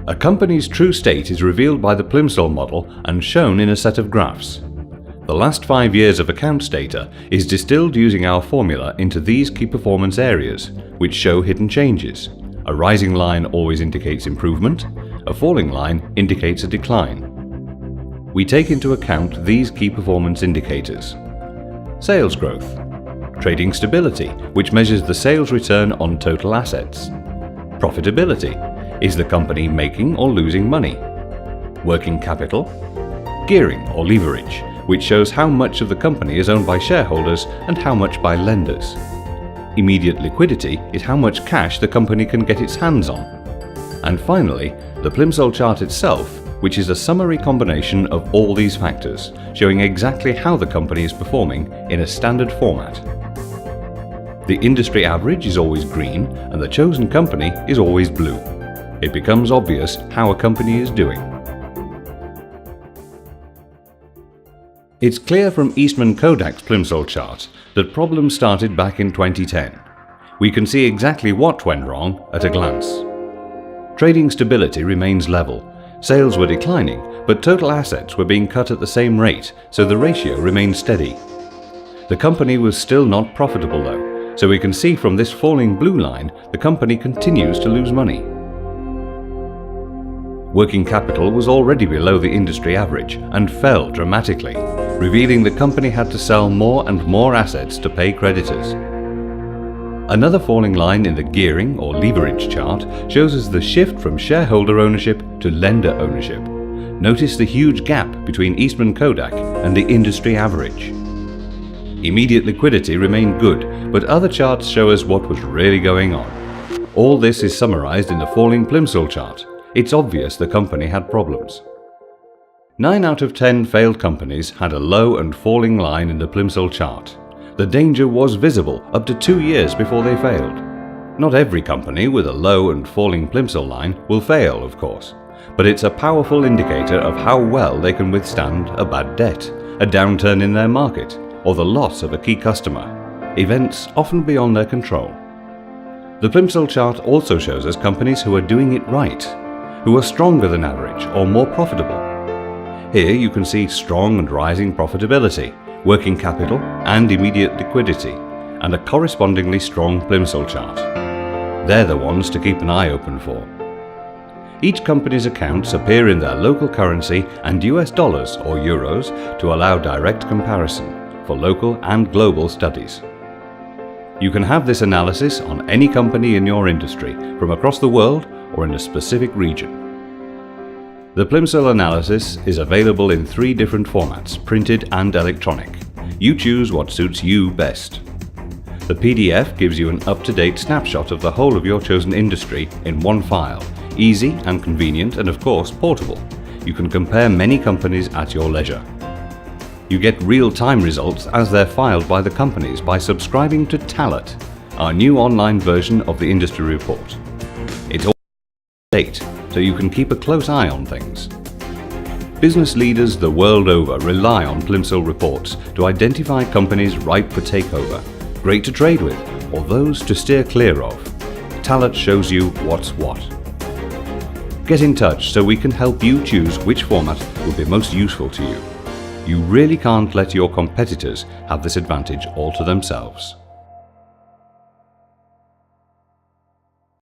A company's true state is revealed by the Plimsoll model and shown in a set of graphs. The last 5 years of accounts data is distilled using our formula into these key performance areas, which show hidden changes. A rising line always indicates improvement, a falling line indicates a decline. We take into account these key performance indicators. Sales growth, trading stability, which measures the sales return on total assets. Profitability, is the company making or losing money? Working capital, gearing or leverage, which shows how much of the company is owned by shareholders and how much by lenders. Immediate liquidity is how much cash the company can get its hands on. And finally, the Plimsoll chart itself, which is a summary combination of all these factors, showing exactly how the company is performing in a standard format. The industry average is always green and the chosen company is always blue. It becomes obvious how a company is doing. It's clear from Eastman Kodak's Plimsoll chart that problems started back in 2010. We can see exactly what went wrong at a glance. Trading stability remains level. Sales were declining, but total assets were being cut at the same rate, so the ratio remained steady. The company was still not profitable though, so we can see from this falling blue line the company continues to lose money. Working capital was already below the industry average and fell dramatically, revealing the company had to sell more and more assets to pay creditors. Another falling line in the gearing or leverage chart shows us the shift from shareholder ownership to lender ownership. Notice the huge gap between Eastman Kodak and the industry average. Immediate liquidity remained good, but other charts show us what was really going on. All this is summarized in the falling Plimsoll chart. It's obvious the company had problems. 9 out of 10 failed companies had a low and falling line in the Plimsoll chart. The danger was visible up to 2 years before they failed. Not every company with a low and falling Plimsoll line will fail, of course, but it's a powerful indicator of how well they can withstand a bad debt, a downturn in their market, or the loss of a key customer, events often beyond their control. The Plimsoll chart also shows us companies who are doing it right, who are stronger than average or more profitable. Here you can see strong and rising profitability, working capital and immediate liquidity, and a correspondingly strong Plimsoll chart. They're the ones to keep an eye open for. Each company's accounts appear in their local currency and US dollars or euros to allow direct comparison for local and global studies. You can have this analysis on any company in your industry from across the world or in a specific region. The Plimsoll analysis is available in 3 different formats, printed and electronic. You choose what suits you best. The PDF gives you an up-to-date snapshot of the whole of your chosen industry in one file, easy and convenient and of course portable. You can compare many companies at your leisure. You get real-time results as they're filed by the companies by subscribing to Talent, our new online version of the industry report. It's all up to date, so you can keep a close eye on things. Business leaders the world over rely on Plimsoll reports to identify companies ripe for takeover, great to trade with, or those to steer clear of. Talent shows you what's what. Get in touch so we can help you choose which format will be most useful to you. You really can't let your competitors have this advantage all to themselves.